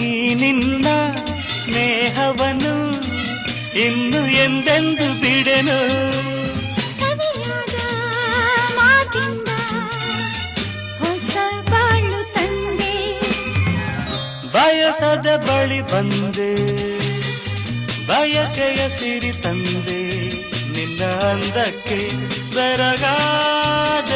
ಈ ನಿನ್ನ ಸ್ನೇಹವನು ಇನ್ನು ಎಂದೆಂದು ಬಿಡೆನು. ಸವಿಯಾದ ಮಾತಿಂದ ಹೊಸ ಬಾಳು ತಂದೆ, ಬಯಸದ ಬಳಿ ಬಂದೆ, ಬಯಕೆಯ ಸಿರಿ ತಂದೆ, ನಿನ್ನ ಅಂದಕ್ಕೆ ಬೆರಗಾದೆ.